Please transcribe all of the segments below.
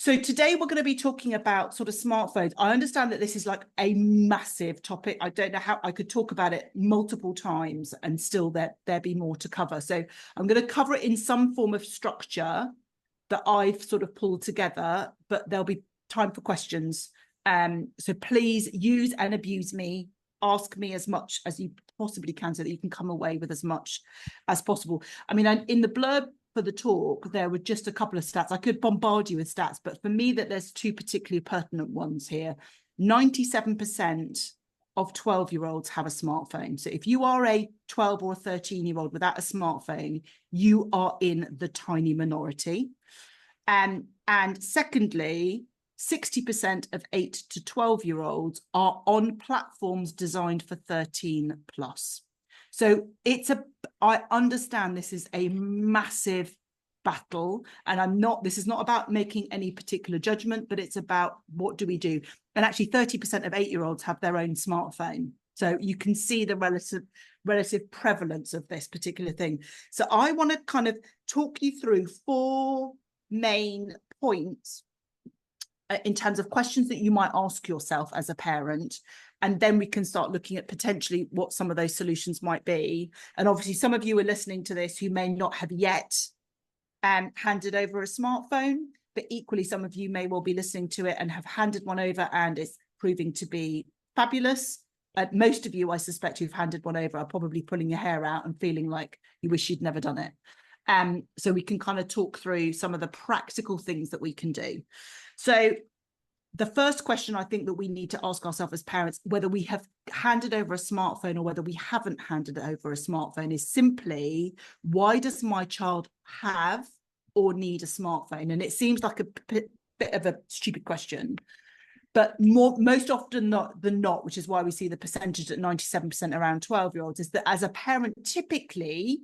So today we're going to be talking about sort of smartphones. I understand that this is like a massive topic. I don't know how I could talk about it multiple times and still there be more to cover. So I'm going to cover it in some form of structure that I've sort of pulled together, but there'll be time for questions. So please use and abuse me. Ask me as much as you possibly can so that you can come away with as much as possible. I mean, in the blurb for the talk, there were just a couple of stats. I could bombard you with stats, but for me, that there's two particularly pertinent ones here. 97% of 12-year-olds have a smartphone. So if you are a 12 or a 13-year-old without a smartphone, you are in the tiny minority. And secondly, 60% of 8 to 12-year-olds are on platforms designed for 13 plus. So I understand this is a massive battle, and this is not about making any particular judgment, but it's about what do we do? And actually 30% of 8-year-olds have their own smartphone. So you can see the relative prevalence of this particular thing. So I want to kind of talk you through 4 main points in terms of questions that you might ask yourself as a parent. And then we can start looking at potentially what some of those solutions might be. And obviously, some of you are listening to this who may not have yet handed over a smartphone, but equally, some of you may well be listening to it and have handed one over and it's proving to be fabulous. Most of you, I suspect, who've handed one over are probably pulling your hair out and feeling like you wish you'd never done it. So we can kind of talk through some of the practical things that we can do. So the first question I think that we need to ask ourselves as parents, whether we have handed over a smartphone or whether we haven't handed over a smartphone, is simply, why does my child have or need a smartphone? And it seems like a bit of a stupid question, but most often than not, which is why we see the percentage at 97% around 12-year-olds, is that as a parent, typically,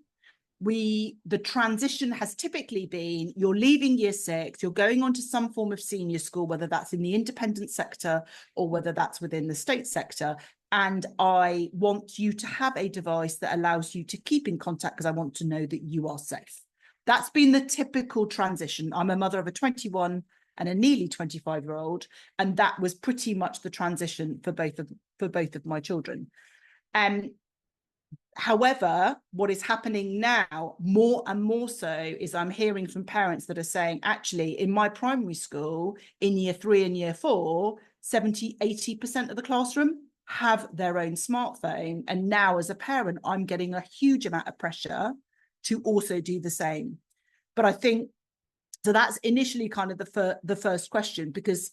the transition has typically been, you're leaving year 6, you're going on to some form of senior school, whether that's in the independent sector or whether that's within the state sector. And I want you to have a device that allows you to keep in contact because I want to know that you are safe. That's been the typical transition. I'm a mother of a 21 and a nearly 25-year-old, and that was pretty much the transition for both of my children. However, what is happening now more and more so is I'm hearing from parents that are saying, actually, in my primary school, in year 3 and year 4, 70–80% of the classroom have their own smartphone. And now as a parent, I'm getting a huge amount of pressure to also do the same. But I think, so that's initially kind of the first question, because,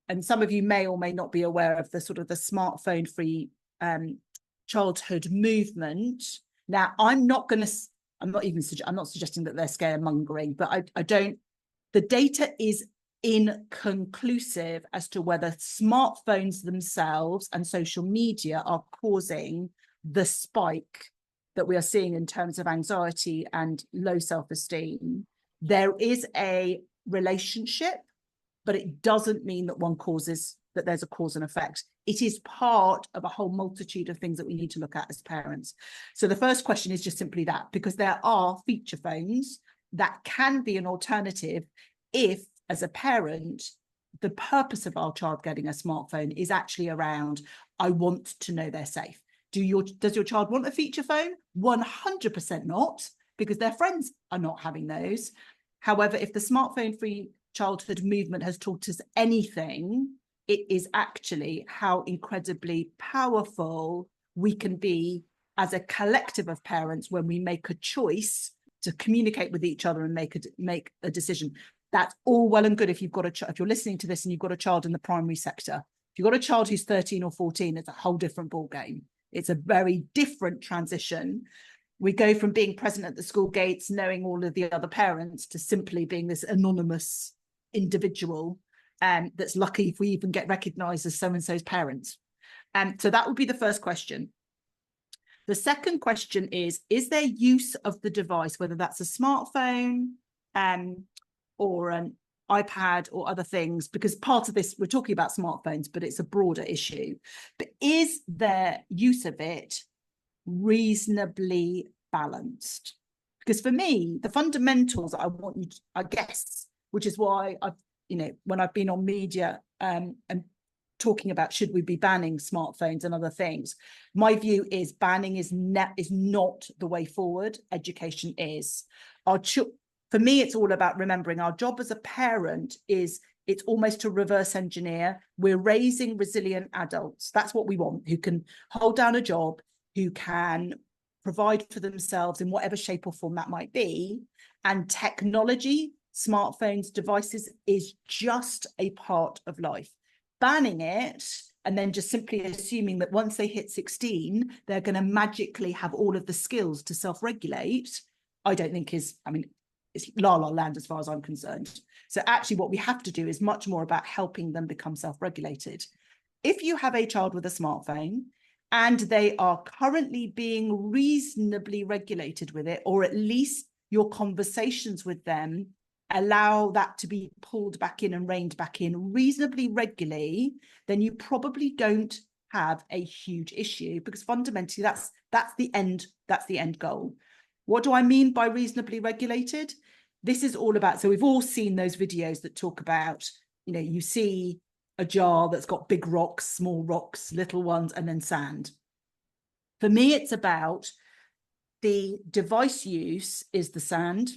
and some of you may or may not be aware of the sort of the smartphone free childhood movement. Now, I'm not suggesting that they're scaremongering, but the data is inconclusive as to whether smartphones themselves and social media are causing the spike that we are seeing in terms of anxiety and low self-esteem. There is a relationship, but it doesn't mean that there's a cause and effect. It is part of a whole multitude of things that we need to look at as parents. So the first question is just simply that, because there are feature phones that can be an alternative if, as a parent, the purpose of our child getting a smartphone is actually around, I want to know they're safe. Does your child want a feature phone? 100% not, because their friends are not having those. However, if the smartphone-free childhood movement has taught us anything, it is actually how incredibly powerful we can be as a collective of parents when we make a choice to communicate with each other and make a decision. That's all well and good if you've got if you're listening to this and you've got a child in the primary sector. If you've got a child who's 13 or 14, it's a whole different ballgame. It's a very different transition. We go from being present at the school gates, knowing all of the other parents, to simply being this anonymous individual that's lucky if we even get recognized as so-and-so's parents. So that would be the first question. The second question is there use of the device, whether that's a smartphone or an iPad or other things, because part of this, we're talking about smartphones, but it's a broader issue. But is their use of it reasonably balanced? Because for me, the fundamentals I want you to, I guess, which is why I've you know, when I've been on media and talking about should we be banning smartphones and other things, my view is banning is not the way forward. Education is. For me, it's all about remembering our job as a parent is it's almost to reverse engineer. We're raising resilient adults. That's what we want, who can hold down a job, who can provide for themselves in whatever shape or form that might be. And technology, smartphones, devices is just a part of life. Banning it and then just simply assuming that once they hit 16, they're going to magically have all of the skills to self-regulate, I don't think is, I mean, it's la la land as far as I'm concerned. So actually what we have to do is much more about helping them become self-regulated. If you have a child with a smartphone and they are currently being reasonably regulated with it, or at least your conversations with them allow that to be pulled back in and reined back in reasonably regularly, then you probably don't have a huge issue, because fundamentally that's the end goal. What do I mean by reasonably regulated? This is all about, so we've all seen those videos that talk about, you know, you see a jar that's got big rocks, small rocks, little ones, and then sand. For me, it's about the device use is the sand.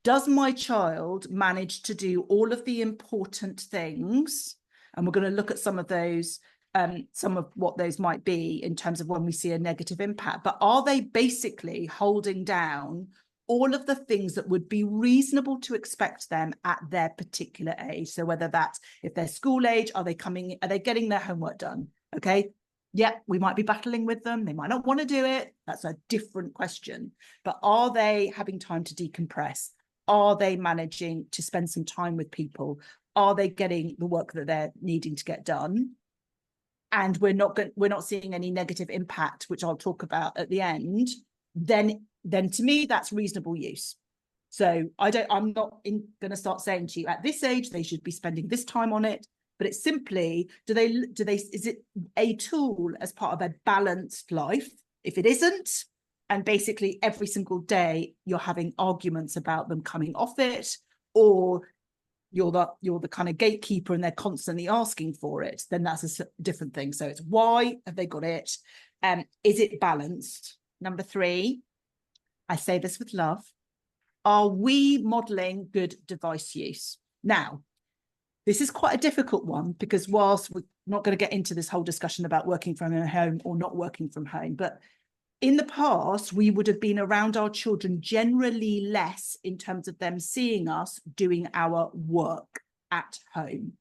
Does my child manage to do all of the important things? And we're going to look at some of those, some of what those might be in terms of when we see a negative impact. But are they basically holding down all of the things that would be reasonable to expect them at their particular age? So whether that's, if they're school age, are they getting their homework done? Okay. Yeah, we might be battling with them. They might not want to do it. That's a different question. But are they having time to decompress? Are they managing to spend some time with people? Are they getting the work that they're needing to get done? And we're not seeing any negative impact, which I'll talk about at the end. Then to me, that's reasonable use. So I'm not going to start saying to you at this age they should be spending this time on it, but it's simply, is it a tool as part of a balanced life? If it isn't, and basically every single day you're having arguments about them coming off it, or you're the kind of gatekeeper and they're constantly asking for it, then that's a different thing. So it's, why have they got it? Is it balanced? Number 3, I say this with love, are we modeling good device use? Now, this is quite a difficult one, because whilst we're not going to get into this whole discussion about working from home or not working from home, but in the past, we would have been around our children generally less in terms of them seeing us doing our work at home.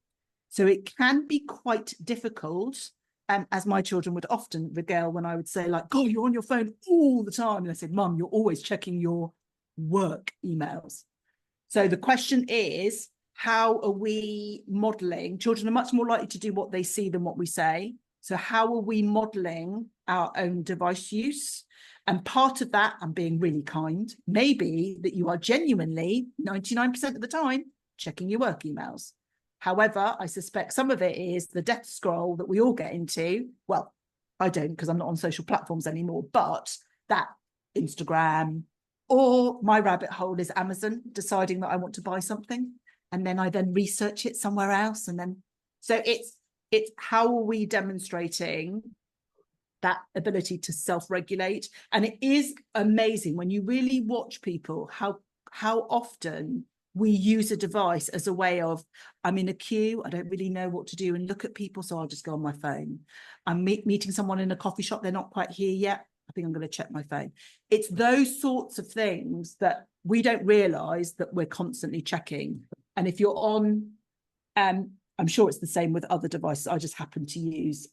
So it can be quite difficult, as my children would often regale when I would say, like, "Oh, you're on your phone all the time." And I said, "Mum, you're always checking your work emails." So the question is, how are we modeling? Children are much more likely to do what they see than what we say. So how are we modeling our own device use? And part of that, I'm being really kind, maybe that you are genuinely 99% of the time checking your work emails. However, I suspect some of it is the death scroll that we all get into. Well, I don't, because I'm not on social platforms anymore, but that Instagram, or my rabbit hole is Amazon, deciding that I want to buy something. And then I research it somewhere else. And then, so it's how are we demonstrating that ability to self-regulate? And it is amazing when you really watch people, how often we use a device as a way of, I'm in a queue, I don't really know what to do and look at people, so I'll just go on my phone. I'm meeting someone in a coffee shop, they're not quite here yet, I think I'm going to check my phone. It's those sorts of things that we don't realize that we're constantly checking. And if you're on, I'm sure it's the same with other devices, I just happen to use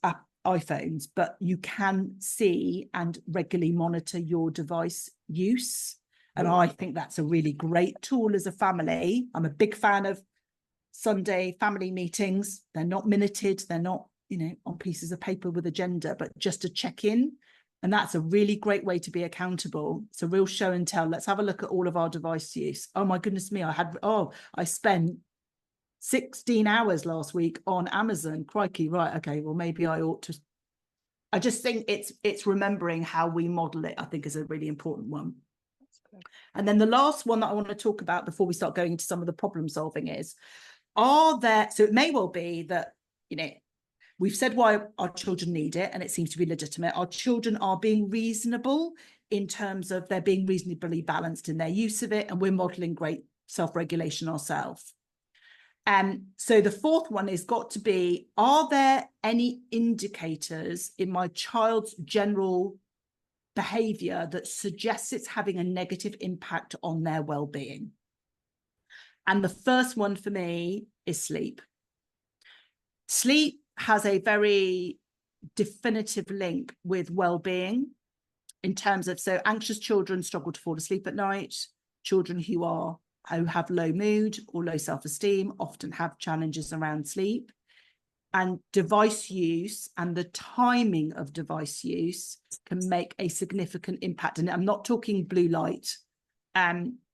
iPhones, but you can see and regularly monitor your device use. And I think that's a really great tool as a family. I'm a big fan of Sunday family meetings. They're not minuted, they're not, on pieces of paper with agenda, but just to check in. And that's a really great way to be accountable. It's a real show and tell. Let's have a look at all of our device use. Oh my goodness me, I spent 16 hours last week on Amazon. Crikey, right, okay, well, maybe I ought to. I just think it's remembering how we model it, I think, is a really important one. And then the last one that I want to talk about before we start going into some of the problem solving is, So it may well be that, we've said why our children need it, and it seems to be legitimate. Our children are being reasonable in terms of they're being reasonably balanced in their use of it, and we're modeling great self-regulation ourselves. So the fourth one has got to be, are there any indicators in my child's general behavior that suggests it's having a negative impact on their well-being? And the first one for me is sleep. Sleep has a very definitive link with well-being in terms of, so anxious children struggle to fall asleep at night. Children who have low mood or low self-esteem often have challenges around sleep. And device use and the timing of device use can make a significant impact. And I'm not talking blue light,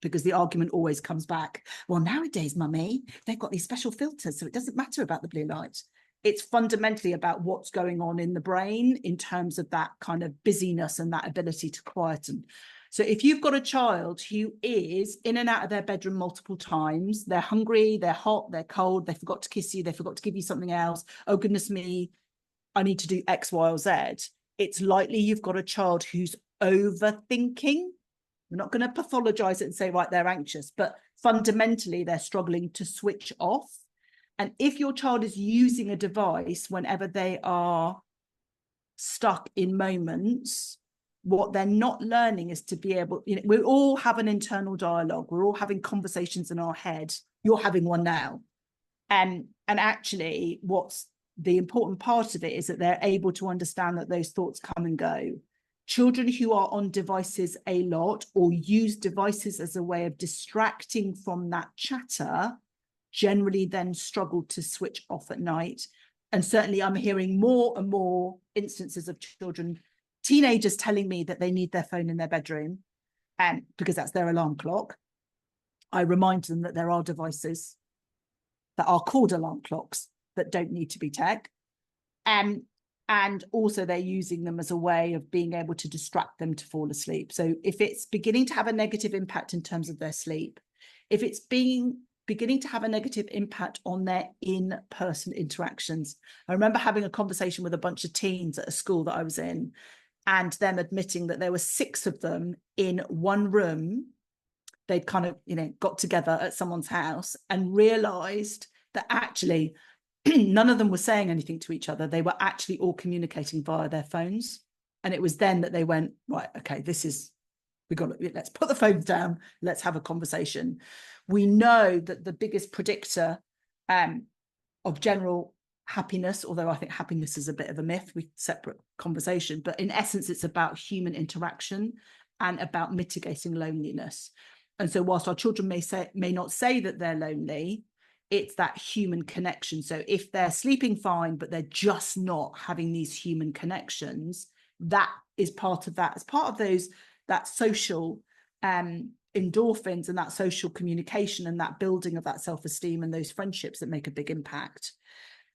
because the argument always comes back, well, nowadays, mummy, they've got these special filters, so it doesn't matter about the blue light. It's fundamentally about what's going on in the brain in terms of that kind of busyness and that ability to quieten. So if you've got a child who is in and out of their bedroom multiple times, they're hungry, they're hot, they're cold, they forgot to kiss you, they forgot to give you something else, oh goodness me, I need to do X, Y, or Z, it's likely you've got a child who's overthinking. We're not going to pathologize it and say, right, they're anxious, but fundamentally they're struggling to switch off. And if your child is using a device whenever they are stuck in moments, what they're not learning is to be able, we all have an internal dialogue. We're all having conversations in our head. You're having one now. And actually, what's the important part of it is that they're able to understand that those thoughts come and go. Children who are on devices a lot or use devices as a way of distracting from that chatter generally then struggle to switch off at night. And certainly I'm hearing more and more instances of children, teenagers telling me that they need their phone in their bedroom, because that's their alarm clock. I remind them that there are devices that are called alarm clocks that don't need to be tech. And also they're using them as a way of being able to distract them to fall asleep. So if it's beginning to have a negative impact in terms of their sleep, if it's beginning to have a negative impact on their in-person interactions. I remember having a conversation with a bunch of teens at a school that I was in, and them admitting that there were 6 of them in one room. They'd kind of, got together at someone's house and realized that actually none of them were saying anything to each other. They were actually all communicating via their phones. And it was then that they went, right, okay, let's put the phones down. Let's have a conversation. We know that the biggest predictor of general happiness, although I think happiness is a bit of a myth, separate conversation, but in essence, it's about human interaction and about mitigating loneliness. And so whilst our children may not say that they're lonely, it's that human connection. So if they're sleeping fine, but they're just not having these human connections, that is part of that. As part of that social endorphins and that social communication and that building of that self-esteem and those friendships that make a big impact.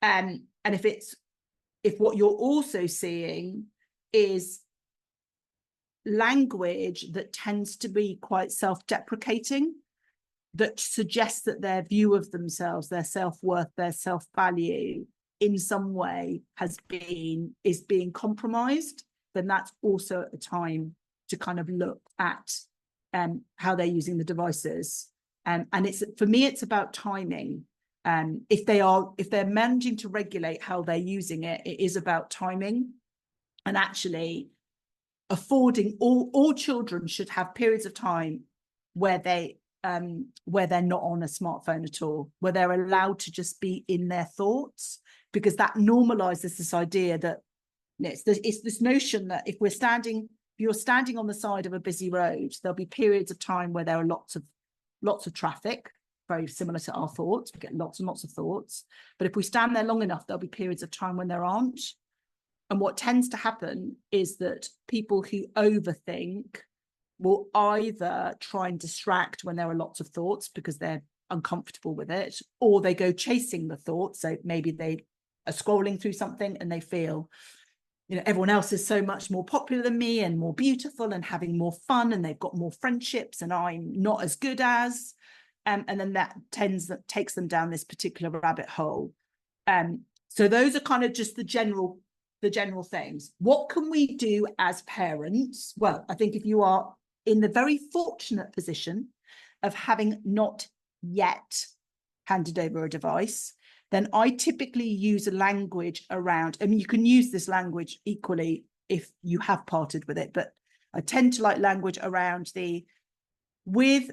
And if what you're also seeing is language that tends to be quite self-deprecating, that suggests that their view of themselves, their self-worth, their self-value in some way is being compromised, then that's also a time to kind of look at how they're using the devices. And for me, it's about timing. If they're managing to regulate how they're using it, it is about timing. And actually affording all children should have periods of time where they're not on a smartphone at all, where they're allowed to just be in their thoughts, because that normalizes this idea that it's this notion that if you're standing on the side of a busy road, there'll be periods of time where there are lots of traffic, very similar to our thoughts. We get lots and lots of thoughts. But if we stand there long enough, there'll be periods of time when there aren't. And what tends to happen is that people who overthink will either try and distract when there are lots of thoughts because they're uncomfortable with it, or they go chasing the thoughts. So maybe they are scrolling through something and they feel, everyone else is so much more popular than me and more beautiful and having more fun, and they've got more friendships and I'm not as good as. and then that takes them down this particular rabbit hole. So those are kind of just the general things. What can we do as parents? Well, I think if you are in the very fortunate position of having not yet handed over a device, then I typically use a language around, I mean, you can use this language equally if you have parted with it, but I tend to like language around with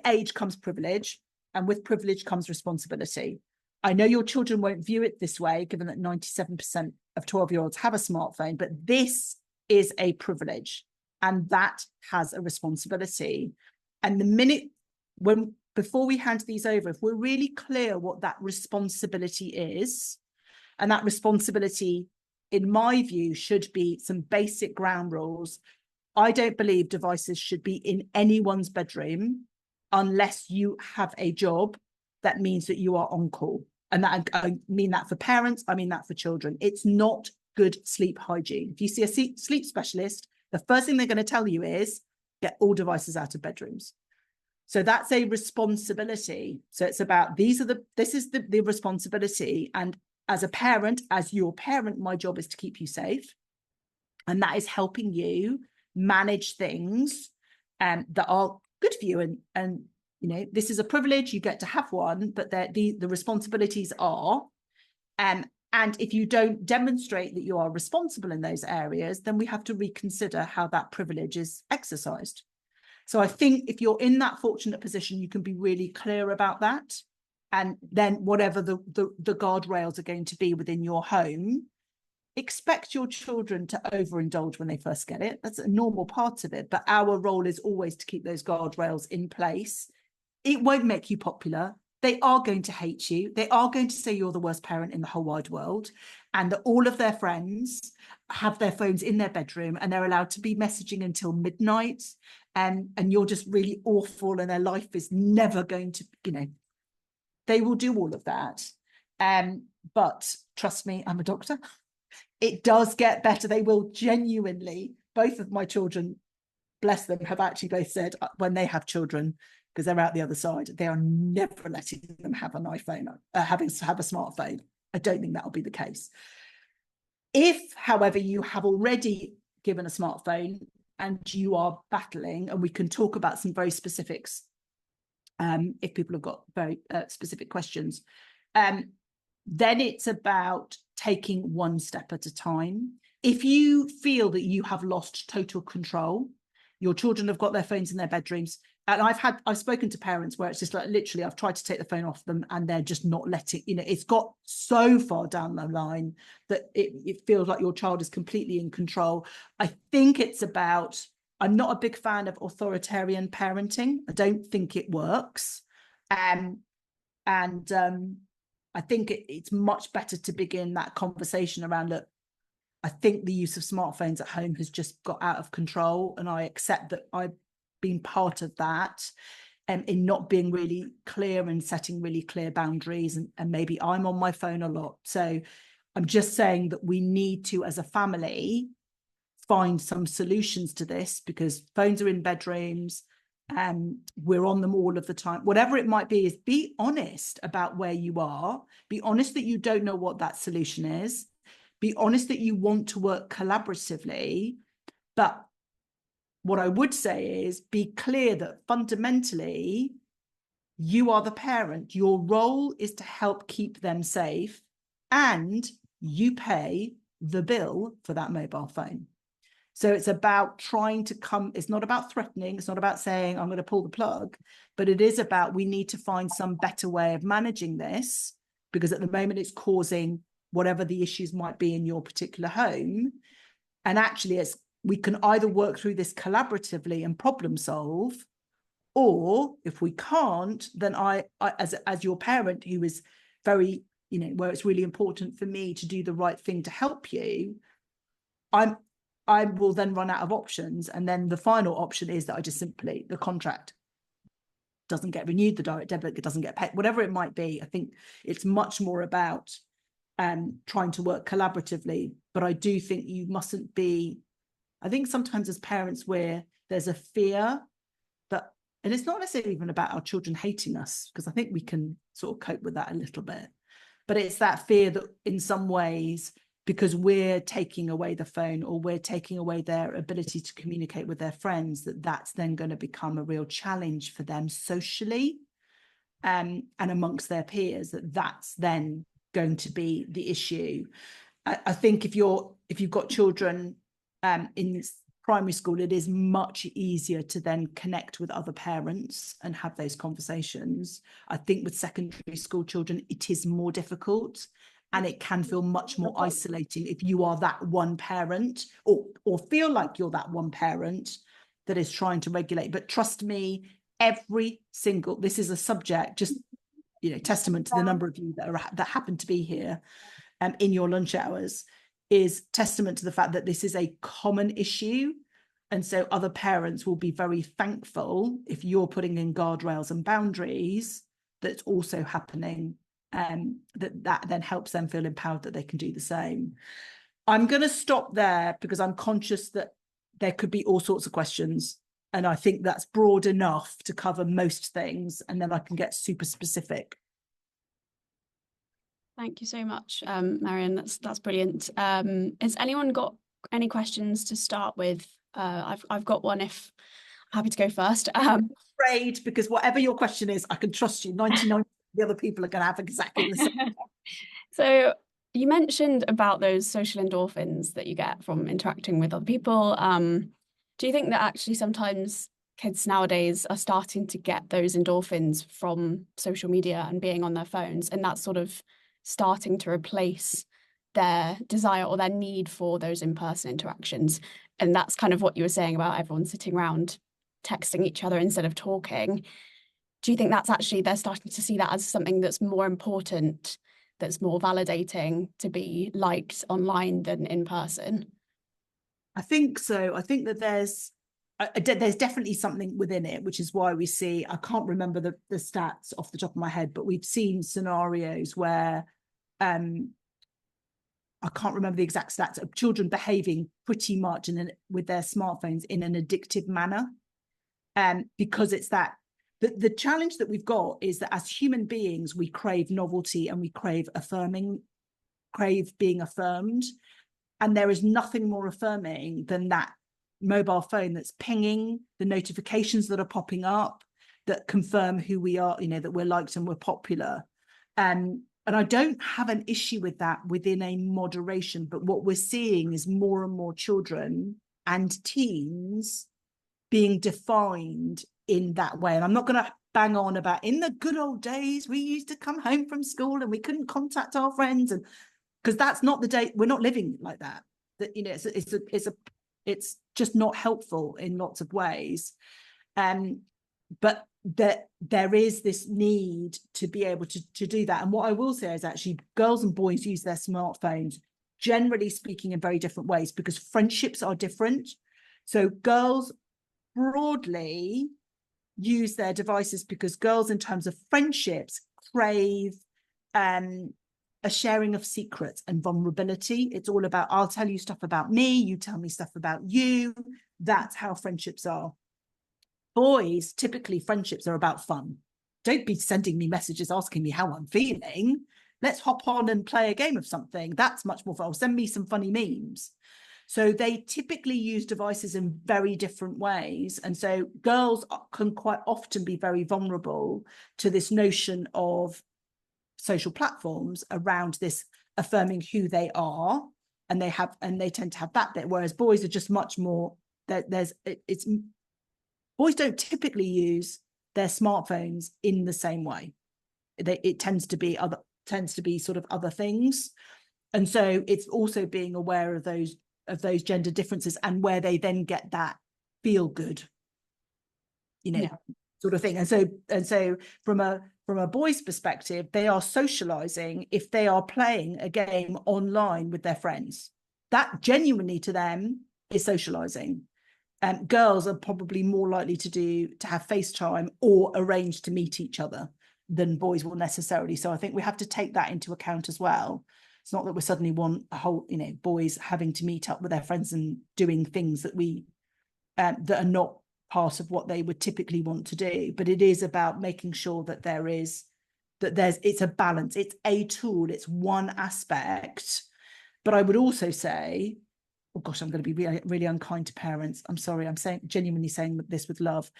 age comes privilege, and with privilege comes responsibility. I know your children won't view it this way, given that 97% of 12-year-olds have a smartphone, but this is a privilege and that has a responsibility. And the minute before we hand these over, if we're really clear what that responsibility is, and that responsibility, in my view, should be some basic ground rules. I don't believe devices should be in anyone's bedroom unless you have a job that means that you are on call. And that I mean that for parents, I mean that for children. It's not good sleep hygiene. If you see a sleep specialist, the first thing they're going to tell you is get all devices out of bedrooms. So that's a responsibility. So it's about this is the responsibility. And as a parent, as your parent, my job is to keep you safe. And that is helping you manage things that are good for you. And you know, this is a privilege, you get to have one, but the responsibilities are, and if you don't demonstrate that you are responsible in those areas, then we have to reconsider how that privilege is exercised. So I think if you're in that fortunate position, you can be really clear about that. And then whatever the guardrails are going to be within your home, expect your children to overindulge when they first get it. That's a normal part of it. But our role is always to keep those guardrails in place. It won't make you popular. They are going to hate you. They are going to say you're the worst parent in the whole wide world, and that all of their friends have their phones in their bedroom and they're allowed to be messaging until midnight. And you're just really awful and their life is never going to, you know, they will do all of that. But trust me, I'm a doctor. It does get better. They will genuinely, both of my children, bless them, have actually both said when they have children, because they're out the other side, they are never letting them have an iPhone, have a smartphone. I don't think that'll be the case. If, however, you have already given a smartphone and you are battling, and we can talk about some very specifics if people have got very specific questions, then it's about taking one step at a time. If you feel that you have lost total control, your children have got their phones in their bedrooms, and I've spoken to parents where it's just like, literally, I've tried to take the phone off them and they're just not letting, you know, it's got so far down the line that it feels like your child is completely in control. I think it's about, I'm not a big fan of authoritarian parenting. I don't think it works. I think it's much better to begin that conversation around, look, I think the use of smartphones at home has just got out of control, and I accept that I've been part of that, in not being really clear and setting really clear boundaries, and maybe I'm on my phone a lot. So I'm just saying that we need to, as a family, find some solutions to this, because phones are in bedrooms and we're on them all of the time. Whatever it might be, is be honest about where you are. Be honest that you don't know what that solution is. Be honest that you want to work collaboratively. But what I would say is be clear that fundamentally you are the parent. Your role is to help keep them safe, and you pay the bill for that mobile phone. So it's about trying to it's not about threatening. It's not about saying, I'm going to pull the plug, but it is about, we need to find some better way of managing this, because at the moment it's causing whatever the issues might be in your particular home. And actually, we can either work through this collaboratively and problem solve, or if we can't, then I as your parent, who is very, you know, where it's really important for me to do the right thing to help you, I will then run out of options. And then the final option is that I just simply, the contract doesn't get renewed, the direct debit doesn't get paid, whatever it might be. I think it's much more about trying to work collaboratively. But I do think you mustn't be, I think sometimes as parents, where there's a fear that and it's not necessarily even about our children hating us, because I think we can sort of cope with that a little bit, but it's that fear that in some ways, because we're taking away the phone or we're taking away their ability to communicate with their friends, that's then going to become a real challenge for them socially, and amongst their peers, that's then going to be the issue. I think if you've got children in primary school, it is much easier to then connect with other parents and have those conversations. I think with secondary school children, it is more difficult, and it can feel much more isolating if you are that one parent, or feel like you're that one parent that is trying to regulate. But trust me, this is a subject, just, testament to the number of you that happen to be here in your lunch hours, is testament to the fact that this is a common issue. And so other parents will be very thankful if you're putting in guardrails and boundaries that's also happening, that then helps them feel empowered that they can do the same. I'm going to stop there because I'm conscious that there could be all sorts of questions, and I think that's broad enough to cover most things, and then I can get super specific. Thank you so much, Maryhan. That's brilliant. Has anyone got any questions to start with? I've got one. If happy to go first. I'm afraid, because whatever your question is, I can trust you. 99% the other people are going to have exactly the same. So you mentioned about those social endorphins that you get from interacting with other people. Do you think that actually sometimes kids nowadays are starting to get those endorphins from social media and being on their phones, and that's sort of starting to replace their desire or their need for those in-person interactions? And that's kind of what you were saying about everyone sitting around texting each other instead of talking. Do you think that's actually, they're starting to see that as something that's more important, that's more validating to be liked online than in person? I think so. I think that there's definitely something within it, which is why we see, I can't remember the stats off the top of my head, but we've seen scenarios where I can't remember the exact stats of children behaving pretty much with their smartphones in an addictive manner. Because it's that the challenge that we've got is that as human beings, we crave novelty and we crave being affirmed. And there is nothing more affirming than that mobile phone that's pinging, the notifications that are popping up that confirm who we are, that we're liked and we're popular. And I don't have an issue with that within a moderation, but what we're seeing is more and more children and teens being defined in that way. And I'm not going to bang on about, in the good old days, we used to come home from school and we couldn't contact our friends, and because that's not the day. We're not living like that. That it's just not helpful in lots of ways. But there is this need to be able to do that. And what I will say is actually girls and boys use their smartphones, generally speaking, in very different ways, because friendships are different. So girls broadly use their devices because girls, in terms of friendships, crave a sharing of secrets and vulnerability. It's all about, I'll tell you stuff about me, you tell me stuff about you. That's how friendships are. Boys, typically friendships are about fun. Don't be sending me messages asking me how I'm feeling. Let's hop on and play a game of something. That's much more fun. Or send me some funny memes. So they typically use devices in very different ways. And so girls can quite often be very vulnerable to this notion of social platforms around this affirming who they are. And they tend to have that bit, whereas boys are just much more, boys don't typically use their smartphones in the same way. It tends to be sort of other things. And so it's also being aware of those gender differences and where they then get that feel good, sort of thing. And so from a boy's perspective, they are socializing if they are playing a game online with their friends. That genuinely to them is socializing. Girls are probably more likely to have FaceTime or arrange to meet each other than boys will necessarily. So I think we have to take that into account as well. It's not that we suddenly want a whole, boys having to meet up with their friends and doing things that are not part of what they would typically want to do, but it is about making sure that it's a balance. It's a tool, it's one aspect. But I would also say, oh gosh, I'm going to be really, really unkind to parents. I'm sorry, I'm genuinely saying this with love,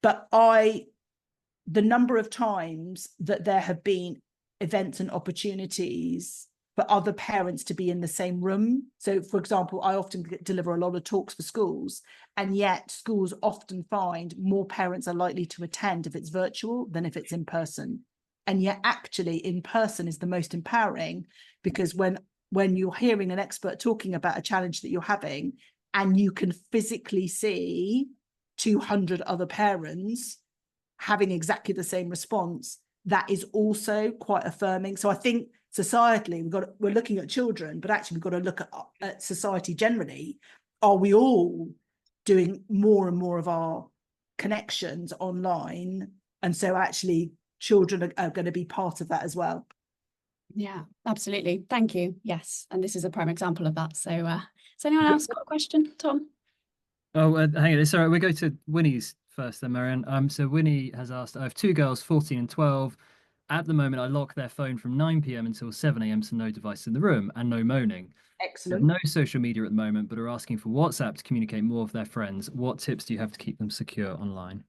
but the number of times that there have been events and opportunities for other parents to be in the same room. So, for example, I often deliver a lot of talks for schools, and yet schools often find more parents are likely to attend if it's virtual than if it's in person. And yet actually in person is the most empowering, because when you're hearing an expert talking about a challenge that you're having and you can physically see 200 other parents having exactly the same response, that is also quite affirming. So I think societally we're looking at children, but actually we've got to look at society generally. Are we all doing more and more of our connections online? And so actually children are going to be part of that as well. Yeah, absolutely. Thank you. Yes, and this is a prime example of that. So has anyone else got a question, Tom? Oh, hang on. Sorry, we'll go to Winnie's first then, Maryhan. So Winnie has asked, I have two girls, 14 and 12. At the moment, I lock their phone from 9 p.m. until 7 a.m. so no device in the room and no moaning. They have Excellent. no social media at the moment, but are asking for WhatsApp to communicate more with their friends. What tips do you have to keep them secure online?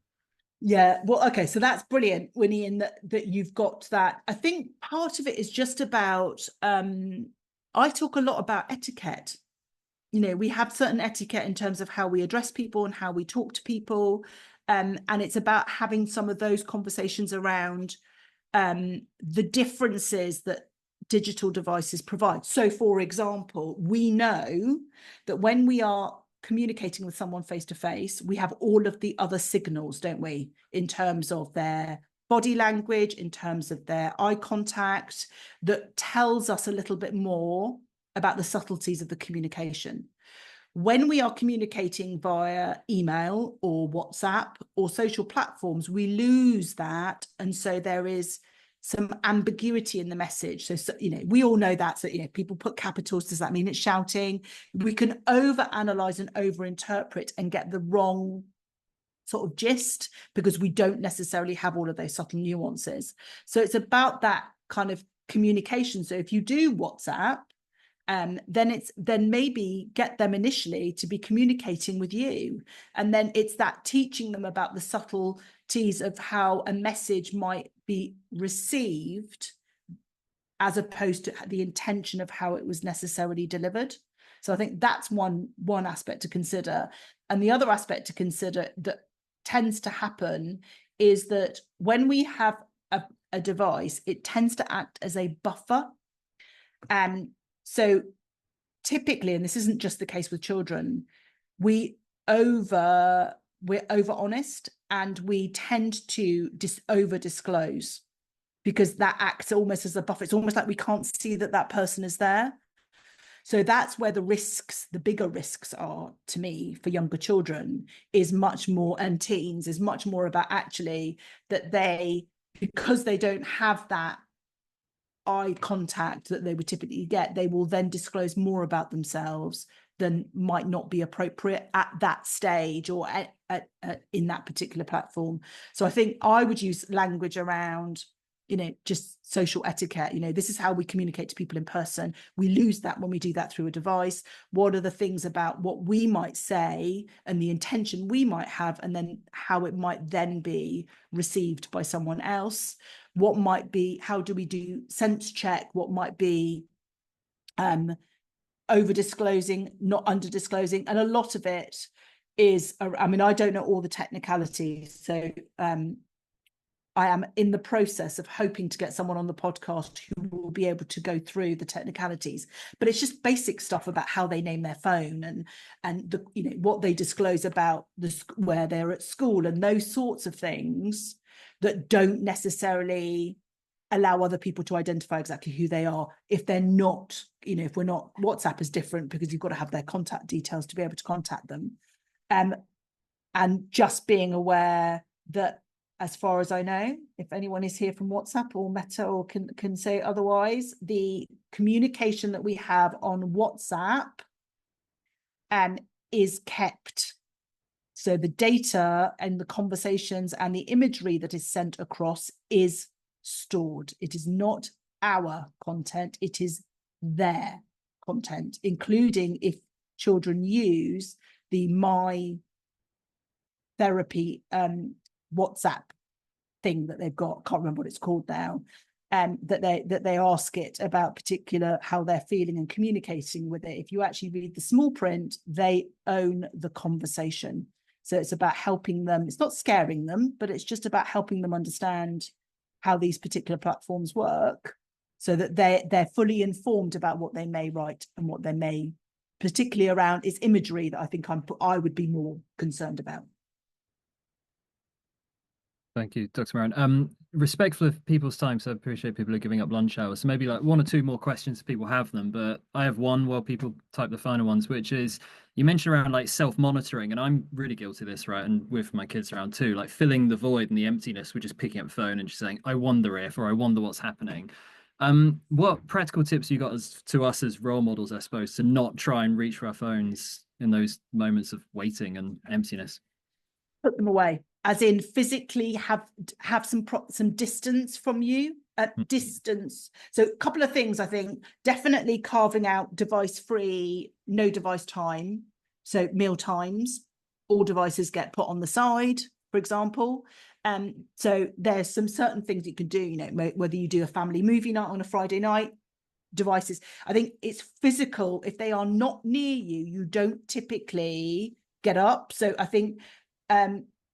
Yeah, well, okay, so that's brilliant, Winnie, in that you've got that. I think part of it is just about, I talk a lot about etiquette. You know, we have certain etiquette in terms of how we address people and how we talk to people. And it's about having some of those conversations around the differences that digital devices provide. So, for example, we know that when we are communicating with someone face to face, we have all of the other signals, don't we, in terms of their body language, in terms of their eye contact, that tells us a little bit more about the subtleties of the communication. When we are communicating via email or WhatsApp or social platforms, we lose that. And so there is some ambiguity in the message. So you know, we all know that. So, you know, people put capitals. Does that mean it's shouting? We can overanalyze and overinterpret and get the wrong sort of gist because we don't necessarily have all of those subtle nuances. So it's about that kind of communication. So if you do WhatsApp, then maybe get them initially to be communicating with you. And then it's that teaching them about the subtleties of how a message might be received as opposed to the intention of how it was necessarily delivered. So I think that's one aspect to consider. And the other aspect to consider that tends to happen is that when we have a device, it tends to act as a buffer. So typically, and this isn't just the case with children, we're over honest and we tend to over disclose because that acts almost as a buffer. It's almost like we can't see that person is there. So that's where the bigger risks are to me for younger children is much more, and teens is much more about actually that because they don't have that eye contact that they would typically get, they will then disclose more about themselves than might not be appropriate at that stage or in that particular platform. So I think I would use language around, you know, just social etiquette. You know, this is how we communicate to people in person. We lose that when we do that through a device. What are the things about what we might say and the intention we might have, and then how it might then be received by someone else? What might be, how do we do sense check? What might be over disclosing, not under disclosing? And a lot of it is, I mean, I don't know all the technicalities. So I am in the process of hoping to get someone on the podcast who will be able to go through the technicalities, but it's just basic stuff about how they name their phone and the, you know, what they disclose about where they're at school and those sorts of things that don't necessarily allow other people to identify exactly who they are if they're not, you know, if we're not, WhatsApp is different because you've got to have their contact details to be able to contact them. And just being aware that, as far as I know, if anyone is here from WhatsApp or Meta or can say otherwise, the communication that we have on WhatsApp is kept So the data and the conversations and the imagery that is sent across is stored. It is not our content, it is their content, including if children use the My Therapy WhatsApp thing that they've got, can't remember what it's called now, that they ask it about particular how they're feeling and communicating with it. If you actually read the small print, they own the conversation. So it's about helping them. It's not scaring them, but it's just about helping them understand how these particular platforms work, so that they're fully informed about what they may write and what they may, particularly around its imagery, that I think I would be more concerned about. Thank you, Dr. Maryhan. Respectful of people's time, so I appreciate people are giving up lunch hours. So maybe like one or two more questions if people have them, but I have one while people type the final ones, which is, you mentioned around like self-monitoring, and I'm really guilty of this, right? And with my kids around too, like filling the void and the emptiness with just picking up the phone and just saying, I wonder if, or I wonder what's happening. What practical tips you got to us as role models, I suppose, to not try and reach for our phones in those moments of waiting and emptiness? Put them away, as in physically have some distance from you, distance. So a couple of things, I think, definitely carving out device-free, no device time. So meal times, all devices get put on the side, for example. So there's some certain things you can do, you know, whether you do a family movie night on a Friday night, devices. I think it's physical. If they are not near you, you don't typically get up. So I think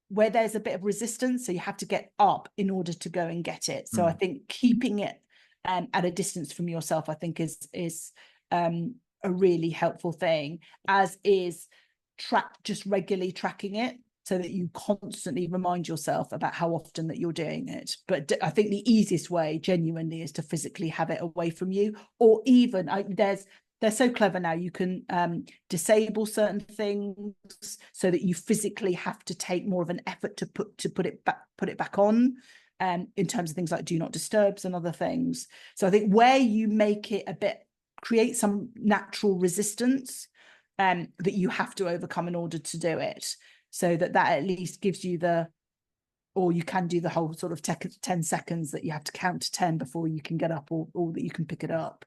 where there's a bit of resistance, so you have to get up in order to go and get it. So I think keeping it at a distance from yourself, I think is a really helpful thing, as is just regularly tracking it, so that you constantly remind yourself about how often that you're doing it. But I think the easiest way genuinely is to physically have it away from you, or even they're so clever now, you can disable certain things so that you physically have to take more of an effort to put it back on, in terms of things like do not disturbs and other things. So I think where you make it create some natural resistance that you have to overcome in order to do it, so that at least gives you or you can do the whole sort of 10 seconds that you have to count to 10 before you can get up, or that you can pick it up.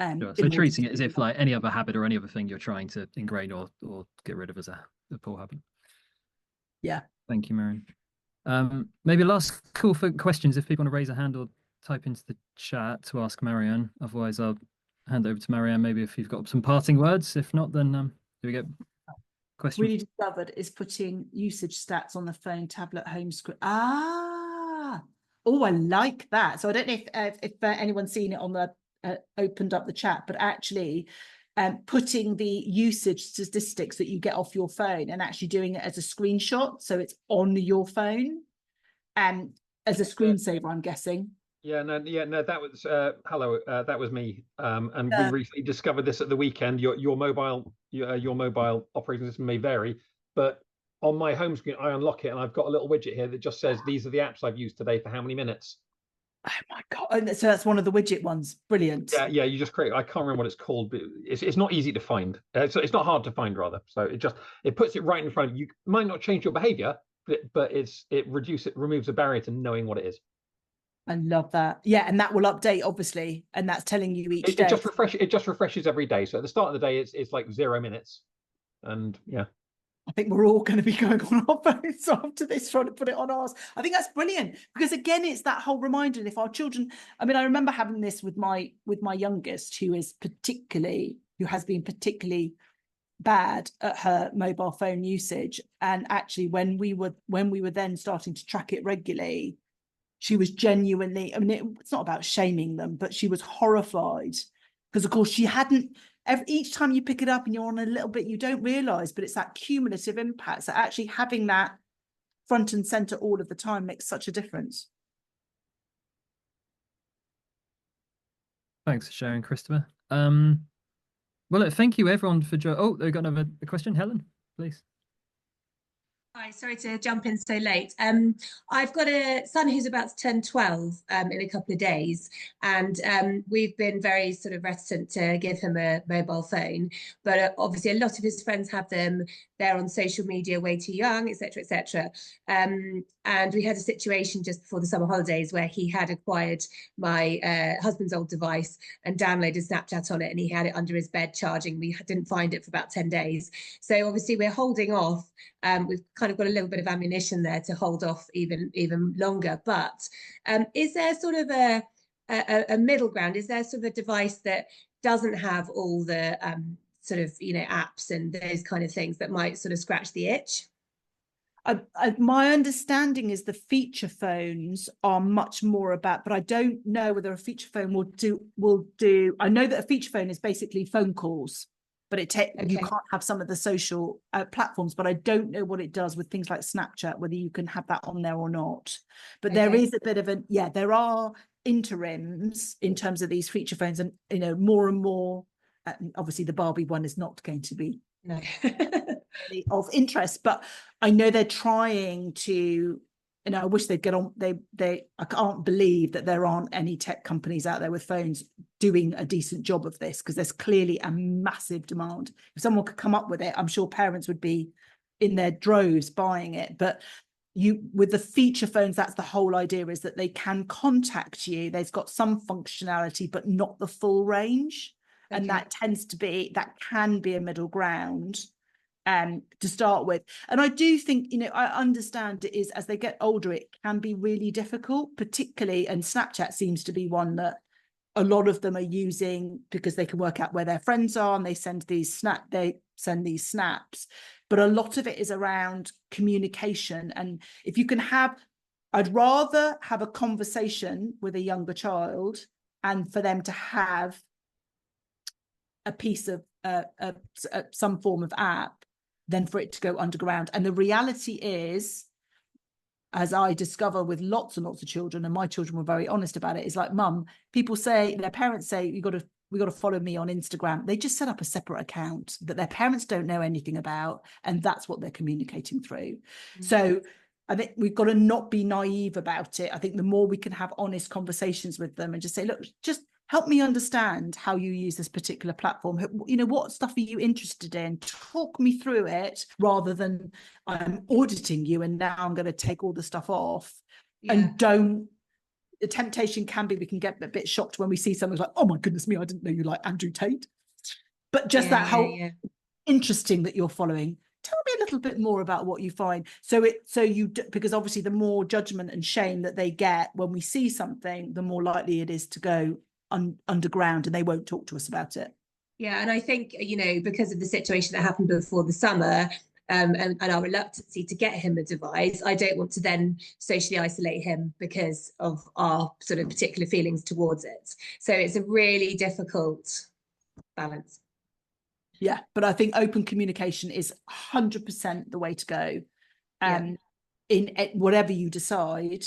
Sure. So treating it as if like any other habit or any other thing you're trying to ingrain or get rid of as a poor habit. Yeah. Thank you, Maryhan. Maybe last call for questions if people want to raise a hand or type into the chat to ask Maryhan. Otherwise, I'll hand over to Maryhan. Maybe if you've got some parting words. If not, then do we get questions? Really discovered is putting usage stats on the phone, tablet, home screen. Oh, I like that. So I don't know if anyone's seen it on the opened up the chat, but actually putting the usage statistics that you get off your phone and actually doing it as a screenshot, so it's on your phone and as a screensaver, I'm guessing. No, that was hello, that was me. And we recently discovered this at the weekend. Your mobile operating system may vary, but on my home screen, I unlock it and I've got a little widget here that just says these are the apps I've used today for how many minutes. Oh my God. And so that's one of the widget ones. Brilliant. Yeah, you just create, I can't remember what it's called, but it's not easy to find. So it's not hard to find, rather. So it puts it right in front of you. It might not change your behavior, but it removes a barrier to knowing what it is. I love that. Yeah, and that will update, obviously, and that's telling you each day. It just refreshes every day. So at the start of the day, it's like 0 minutes, and yeah. I think we're all going to be going on our phones after this, trying to put it on ours. I think that's brilliant, because again, it's that whole reminder. And if our children, I mean, I remember having this with my youngest, who has been particularly bad at her mobile phone usage. And actually, when we were then starting to track it regularly, she was genuinely, I mean, it's not about shaming them, but she was horrified, because of course she hadn't, each time you pick it up and you're on a little bit, you don't realize, but it's that cumulative impact. So actually having that front and center all of the time makes such a difference. Thanks for sharing, Christopher. Well, look, thank you everyone for joining. Oh, they've got another question. Helen, please. Hi, sorry to jump in so late. I've got a son who's about to turn 12 in a couple of days, and we've been very sort of reticent to give him a mobile phone, but obviously a lot of his friends have them. they're on social media way too young, etc., etc. And we had a situation just before the summer holidays where he had acquired my husband's old device and downloaded Snapchat on it, and he had it under his bed charging. We didn't find it for about 10 days. So obviously we're holding off. We've kind of got a little bit of ammunition there to hold off even longer. But is there sort of a middle ground? Is there sort of a device that doesn't have all the sort of, apps and those kind of things that might sort of scratch the itch? My understanding is the feature phones are much more about, but I don't know whether a feature phone will do. I know that a feature phone is basically phone calls, but you can't have some of the social platforms, but I don't know what it does with things like Snapchat, whether you can have that on there or not. But there is a bit of there are interims in terms of these feature phones, and more and more. Obviously, the Barbie one is not going to be of interest, but I know they're trying to. I wish they'd get on. I can't believe that there aren't any tech companies out there with phones doing a decent job of this, because there's clearly a massive demand. If someone could come up with it, I'm sure parents would be in their droves buying it. But with the feature phones, that's the whole idea, is that they can contact you. They've got some functionality, but not the full range. And that can be a middle ground to start with. And I do think, I understand it is, as they get older, it can be really difficult, particularly, and Snapchat seems to be one that a lot of them are using because they can work out where their friends are, and they send these snaps. But a lot of it is around communication. And if you can I'd rather have a conversation with a younger child and for them to have a piece of some form of app than for it to go underground. And the reality is, as I discover with lots and lots of children, and my children were very honest about it, is like, Mum, their parents say, we got to follow me on Instagram. They just set up a separate account that their parents don't know anything about, and that's what they're communicating through. So I think we've got to not be naive about it. I think the more we can have honest conversations with them and just say, look, just help me understand how you use this particular platform. What stuff are you interested in? Talk me through it, rather than I'm auditing you and now I'm going to take all the stuff off. And the temptation can be, we can get a bit shocked when we see something like, oh my goodness me, I didn't know you like Andrew Tate. But just interesting that you're following. Tell me a little bit more about what you find. Because obviously the more judgment and shame that they get when we see something, the more likely it is to go underground, and they won't talk to us about it. Yeah, and I think, because of the situation that happened before the summer, and our reluctance to get him a device, I don't want to then socially isolate him because of our sort of particular feelings towards it. So it's a really difficult balance. Yeah, but I think open communication is 100% the way to go, in whatever you decide,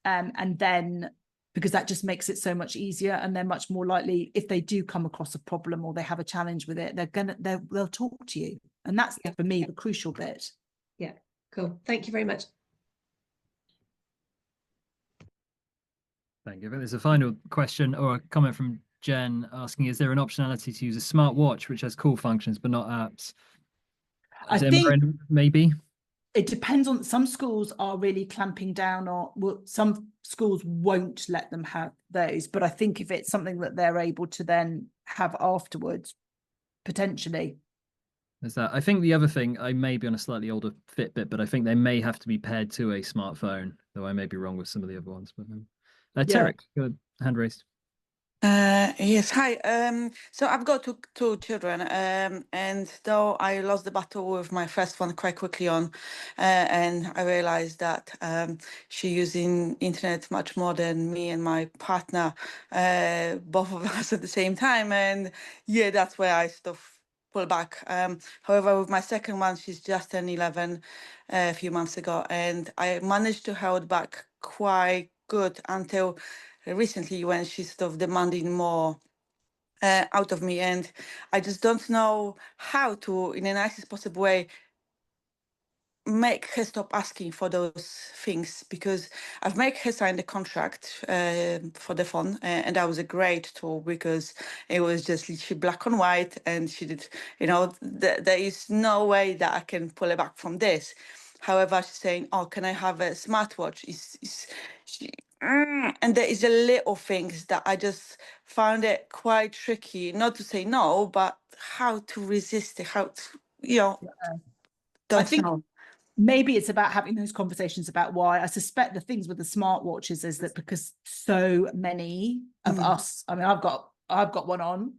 and then, because that just makes it so much easier, and they're much more likely, if they do come across a problem or they have a challenge with it, they'll talk to you, and that's for me the crucial bit. Yeah, cool. Thank you very much. Thank you. There's a final question or a comment from Jen asking, is there an optionality to use a smart watch which has call functions but not apps? I think maybe it depends on, some schools are really clamping down on, some schools won't let them have those, but I think if it's something that they're able to then have afterwards, potentially. There's that. I think the other thing, I may be on a slightly older Fitbit, but I think they may have to be paired to a smartphone, though I may be wrong with some of the other ones. But Tarek, good, hand raised. Yes, hi. So I've got two children, and though I lost the battle with my first one quite quickly on, and I realized that she's using internet much more than me and my partner, both of us at the same time, and that's where I sort of pull back. However, with my second one, she's just turned 11 a few months ago, and I managed to hold back quite good until recently, when she's sort of demanding more out of me, and I just don't know how to, in the nicest possible way, make her stop asking for those things, because I've made her sign the contract for the phone, and that was a great tool because it was just literally black and white, and she did, you know, there is no way that I can pull her back from this. However, she's saying, "Oh, can I have a smartwatch?" And there is a little things that I just found it quite tricky, not to say no, but how to resist it, how to, you know, I don't think know. maybe it's about having those conversations about why. I suspect the things with the smartwatches is that because so many of us, I mean, I've got one on,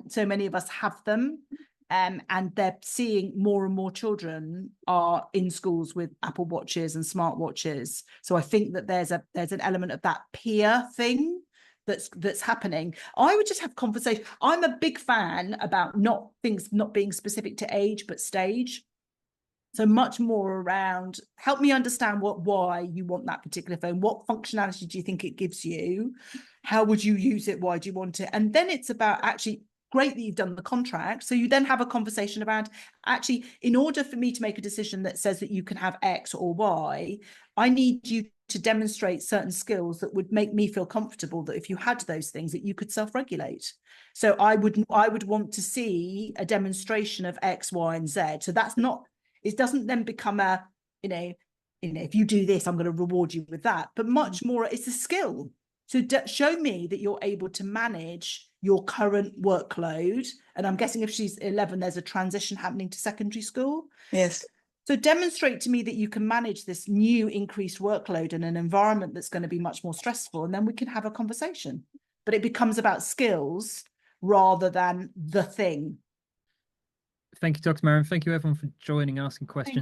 so many of us have them, and they're seeing more and more children are in schools with Apple Watches and smartwatches. So I think that there's an element of that peer thing that's happening. I would just have conversation. I'm a big fan about things not being specific to age but stage. So much more around, help me understand why you want that particular phone. What functionality do you think it gives you? How would you use it? Why do you want it? And then it's about actually, great that you've done the contract. So you then have a conversation around, actually, in order for me to make a decision that says that you can have X or Y, I need you to demonstrate certain skills that would make me feel comfortable that if you had those things that you could self-regulate. So I would want to see a demonstration of X, Y, and Z. So that's not, it doesn't then become a, if you do this, I'm going to reward you with that, but much more, it's a skill. So show me that you're able to manage your current workload. And I'm guessing if she's 11, there's a transition happening to secondary school. Yes. So demonstrate to me that you can manage this new increased workload in an environment that's going to be much more stressful. And then we can have a conversation. But it becomes about skills rather than the thing. Thank you, Dr. Maryhan. Thank you, everyone, for joining, asking questions.